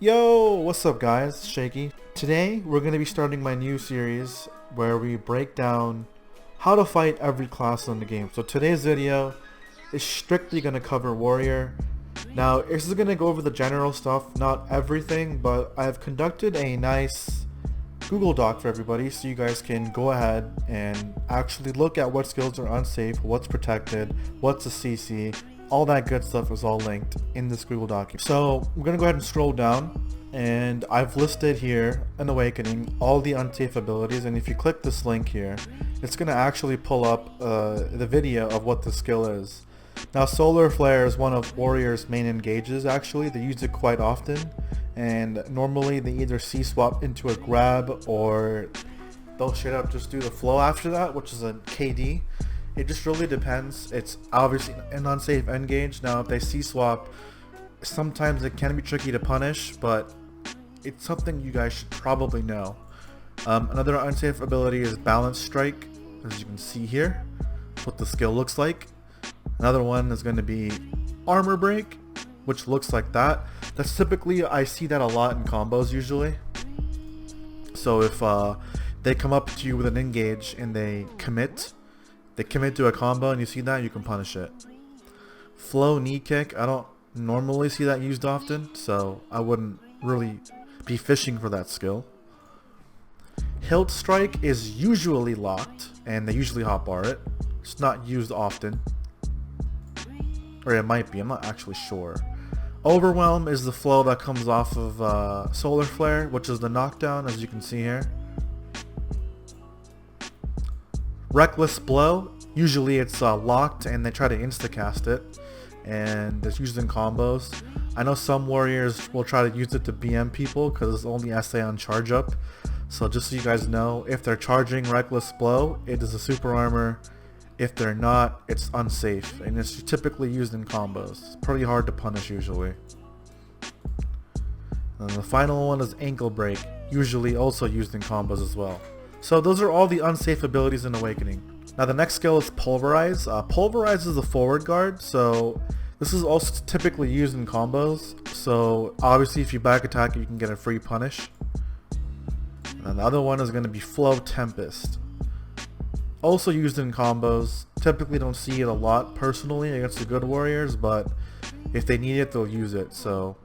Yo, what's up guys, Shaky. Today we're going to be starting my new series where we break down how to fight every class in the game. So today's video is strictly going to cover Warrior. Now this is going to go over the general stuff, not everything, but I've conducted a nice Google Doc for everybody so you guys can go ahead and actually look at what skills are unsafe, what's protected, what's a CC. All that good stuff is all linked in this Google document. So we're going to go ahead and scroll down, and I've listed here in Awakening all the unsafe abilities, and if you click this link here, it's going to actually pull up the video of what the skill is. Now Solar Flare is one of Warrior's main engages actually. They use it quite often, and normally they either C-swap into a grab or they'll straight up just do the flow after that, which is a KD. It just really depends. It's obviously an unsafe engage. Now if they C-swap, sometimes it can be tricky to punish, but it's something you guys should probably know. Another unsafe ability is Balance Strike, as you can see here. That's what the skill looks like. Another one is going to be Armor Break, which looks like that. That's typically, I see that a lot in combos usually. So if they come up to you with an engage and they commit to a combo and you see that, you can punish it. Flow Knee Kick, I don't normally see that used often, so I wouldn't really be fishing for that skill. Hilt Strike is usually locked, and they usually hotbar it. It's not used often. Or it might be, I'm not actually sure. Overwhelm is the flow that comes off of Solar Flare, which is the knockdown, as you can see here. Reckless Blow, usually it's locked and they try to insta-cast it, and it's used in combos. I know some warriors will try to use it to BM people because it's only SA on charge up. So just so you guys know, if they're charging Reckless Blow, it is a super armor. If they're not, it's unsafe, and it's typically used in combos. It's pretty hard to punish usually. And the final one is Ankle Break, usually also used in combos as well. So those are all the unsafe abilities in Awakening. Now the next skill is Pulverize. Pulverize is a forward guard, so this is also typically used in combos. So obviously if you back attack it, you can get a free punish. And then the other one is going to be Flow Tempest. Also used in combos. Typically don't see it a lot personally against the good warriors, but if they need it, they'll use it. So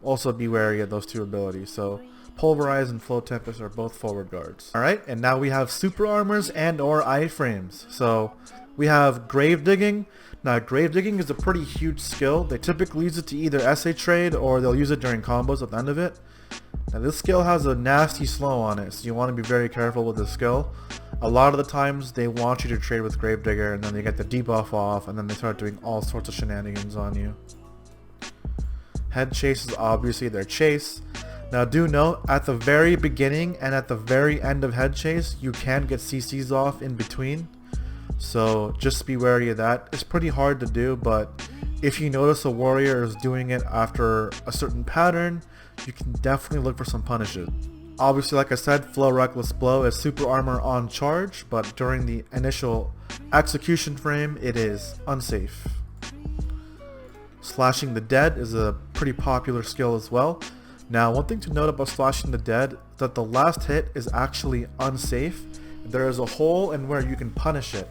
also be wary of those two abilities. So Pulverize and Flow Tempest are both forward guards. Alright, and now we have super armors and or iframes. So we have Grave Digging. Now Grave Digging is a pretty huge skill. They typically use it to either SA trade or they'll use it during combos at the end of it. Now this skill has a nasty slow on it, so you want to be very careful with this skill. A lot of the times they want you to trade with Gravedigger and then they get the debuff off and then they start doing all sorts of shenanigans on you. Head Chase is obviously their chase. Now do note, at the very beginning and at the very end of Head Chase, you can get CCs off in between. So just be wary of that. It's pretty hard to do, but if you notice a warrior is doing it after a certain pattern, you can definitely look for some punishes. Obviously, like I said, Flow Reckless Blow is super armor on charge, but during the initial execution frame, it is unsafe. Slashing the Dead is a pretty popular skill as well. Now, one thing to note about Slashing the Dead is that the last hit is actually unsafe. There is a hole in where you can punish it.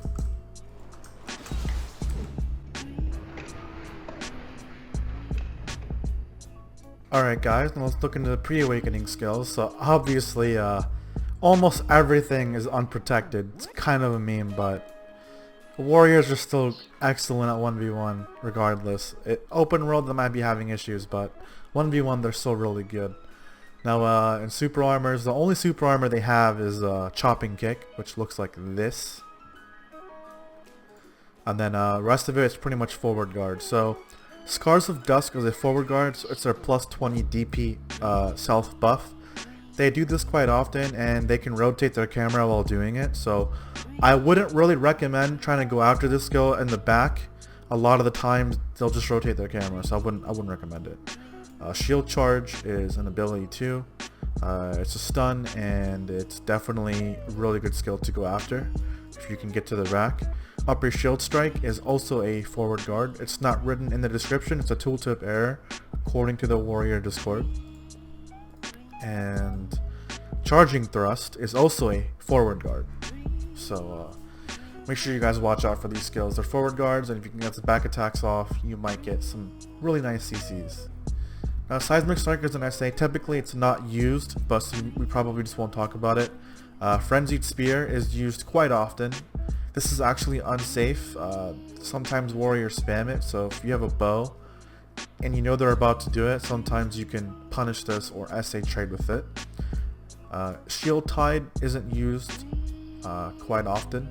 Alright guys, now let's look into the pre-awakening skills. So obviously almost everything is unprotected. It's kind of a meme, but warriors are still excellent at 1v1 regardless. Open world they might be having issues, but 1v1 they're still really good. Now in super armors, the only super armor they have is Chopping Kick, which looks like this. And then rest of it is pretty much forward guard. So Scars of Dusk is a forward guard, so it's their plus 20 DP self buff. They do this quite often and they can rotate their camera while doing it, so I wouldn't really recommend trying to go after this skill in the back. A lot of the times they'll just rotate their camera, so I wouldn't recommend it. Shield Charge is an ability too. It's a stun and it's definitely a really good skill to go after if you can get to the rack. Upper Shield Strike is also a forward guard. It's not written in the description, it's a tooltip error according to the Warrior Discord. and charging thrust is also a forward guard. So make sure you guys watch out for these skills. They're forward guards, and if you can get the back attacks off, you might get some really nice CCs. Now, seismic strike is an SA. Typically it's not used, but we probably just won't talk about it. Frenzied spear is used quite often. This is actually unsafe. Sometimes warriors spam it, so if you have a bow and you know they're about to do it, sometimes you can punish this or SA trade with it. Shield Tide isn't used quite often.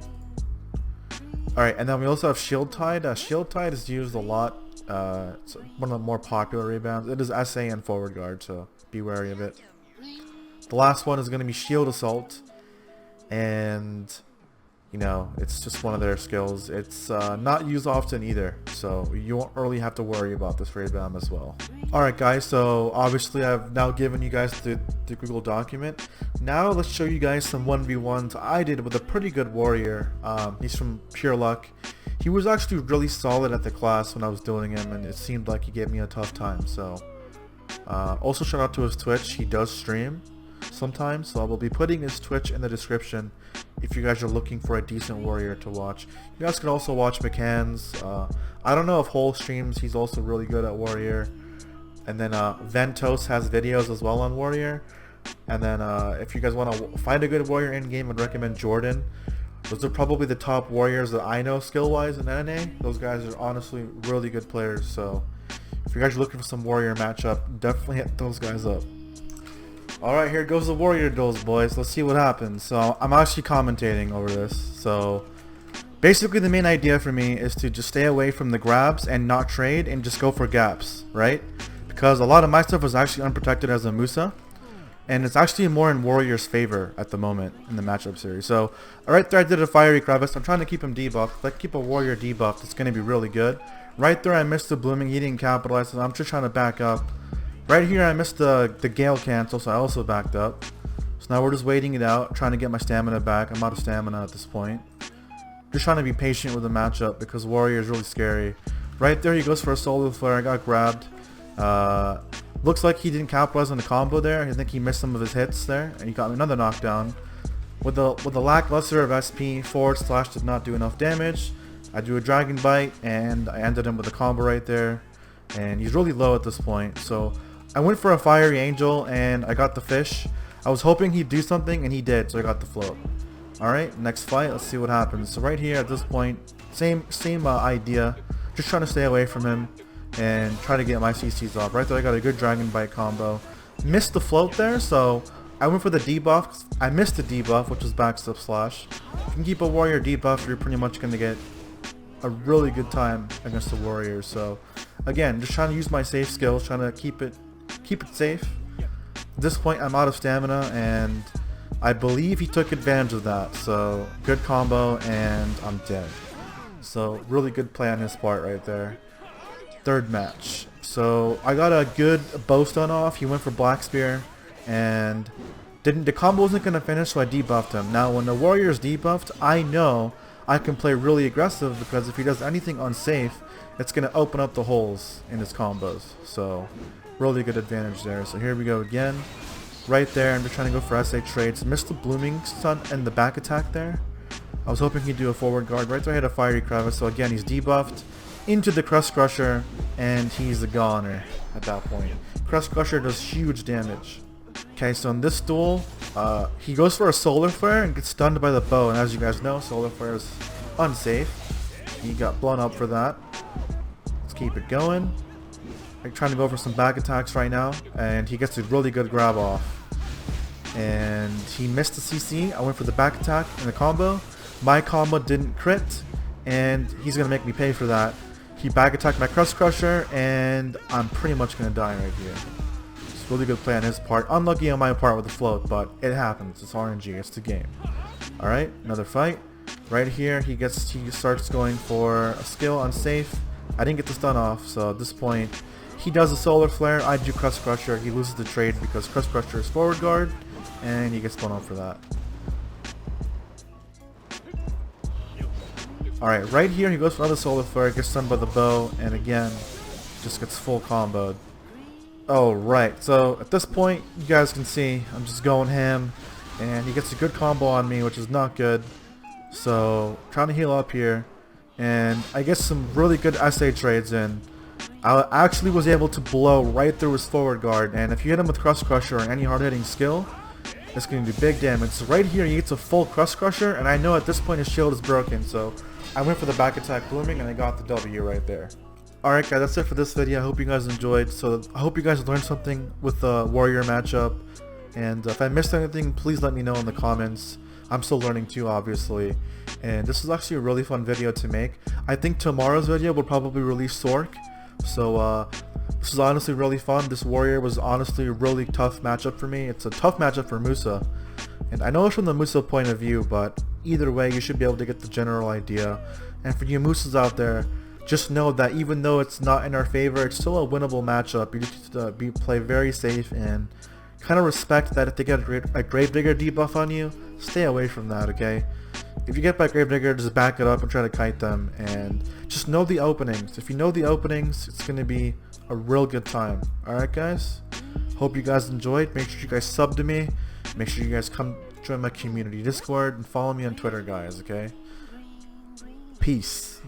Alright, and then we also have Shield Tide. Shield Tide is used a lot. It's one of the more popular rebounds. It is SA and forward guard, so be wary of it. The last one is going to be Shield Assault, and you know, it's just one of their skills. It's not used often either, so you won't really have to worry about this rebound as well. Alright guys, so obviously I've now given you guys the Google document. Now let's show you guys some 1v1s I did with a pretty good warrior. He's from Pure Luck. He was actually really solid at the class when I was doing him, and it seemed like he gave me a tough time. So also shout out to his Twitch. He does stream sometimes, so I will be putting his Twitch in the description if you guys are looking for a decent warrior to watch. You guys can also watch McCann's. I don't know if Whole streams. He's also really good at warrior. And then Ventos has videos as well on warrior. And then if you guys want to find a good warrior in game, I'd recommend Jordan. Those are probably the top warriors that I know skill wise in NNA. Those guys are honestly really good players, so if you guys are looking for some warrior matchup, definitely hit those guys up. Alright, here goes the Warrior Duels, boys. Let's see what happens. So I'm actually commentating over this. So basically the main idea for me is to just stay away from the grabs and not trade and just go for gaps, right? Because a lot of my stuff was actually unprotected as a Musa, and it's actually more in Warrior's favor at the moment in the matchup series. So right there I did a Fiery Crevice. I'm trying to keep him debuffed. If I keep a Warrior debuffed, it's going to be really good. Right there I missed the Blooming. He didn't capitalize, so I'm just trying to back up. Right here I missed the Gale cancel, so I also backed up. So now we're just waiting it out, trying to get my stamina back. I'm out of stamina at this point. Just trying to be patient with the matchup because Warrior is really scary. Right there he goes for a Solar Flare. I got grabbed. Looks like he didn't capitalize on the combo there. I think he missed some of his hits there, and he got me another knockdown. With the lackluster of SP, forward slash did not do enough damage. I do a Dragon Bite, and I ended him with a combo right there. And he's really low at this point, so I went for a Fiery Angel, and I got the fish. I was hoping he'd do something, and he did, so I got the float. Alright, next fight, let's see what happens. So right here at this point, same idea. Just trying to stay away from him and try to get my CCs off. Right there I got a good Dragon Bite combo. Missed the float there, so I went for the debuff. I missed the debuff, which was backstep slash. If you can keep a warrior debuff, you're pretty much going to get a really good time against the warriors. So again, just trying to use my safe skills, trying to keep it safe. At this point I'm out of stamina, and I believe he took advantage of that. So good combo, and I'm dead. So really good play on his part right there. Third match. So I got a good bow stun off. He went for Black Spear, and the combo wasn't going to finish, so I debuffed him. Now when the warrior is debuffed, I know I can play really aggressive, because if he does anything unsafe, it's going to open up the holes in his combos. So really good advantage there. So here we go again. Right there, I'm just trying to go for SA trades. Missed the Blooming Stun and the back attack there. I was hoping he'd do a forward guard. Right there I had a Fiery Crevice, so again he's debuffed into the Crust Crusher, and he's a goner at that point. Crust Crusher does huge damage. Okay, so in this duel, he goes for a Solar Flare and gets stunned by the bow, and as you guys know, Solar Flare is unsafe. He got blown up for that. Let's keep it going. I'm trying to go for some back attacks right now, and he gets a really good grab off. And he missed the CC. I went for the back attack and the combo. My combo didn't crit, and he's going to make me pay for that. He back attacked my Crust Crusher, and I'm pretty much going to die right here. It's really good play on his part. Unlucky on my part with the float, but it happens. It's RNG. It's the game. Alright, another fight. Right here, he starts going for a skill unsafe. I didn't get the stun off, so at this point, he does a Solar Flare. I do Crust Crusher. He loses the trade because Crust Crusher is forward guard, and he gets blown up for that. Alright, right here he goes for another Solar Flare, gets stunned by the bow, and again, just gets full comboed. Alright, so at this point, you guys can see I'm just going ham, and he gets a good combo on me, which is not good. So, trying to heal up here, and I get some really good SA trades in. I actually was able to blow right through his forward guard, and if you hit him with Crust Crusher or any hard-hitting skill, it's going to do big damage. So right here, he gets a full Crust Crusher, and I know at this point his shield is broken, so I went for the back attack blooming, and I got the W right there. Alright guys, that's it for this video. I hope you guys enjoyed. So I hope you guys learned something with the Warrior matchup. And if I missed anything, please let me know in the comments. I'm still learning too, obviously. And this is actually a really fun video to make. I think tomorrow's video will probably release Sork. So this is honestly really fun. This Warrior was honestly a really tough matchup for me. It's a tough matchup for Musa. And I know it's from the Musa point of view, but either way, you should be able to get the general idea. And for you Musas out there, just know that even though it's not in our favor, it's still a winnable matchup. You just need to play very safe and kind of respect that if they get a Gravedigger debuff on you, stay away from that, okay? If you get by Gravedigger, just back it up and try to kite them, and just know the openings. If you know the openings, it's going to be a real good time. Alright guys? Hope you guys enjoyed. Make sure you guys sub to me. Make sure you guys come join my community Discord and follow me on Twitter, guys, okay? Peace.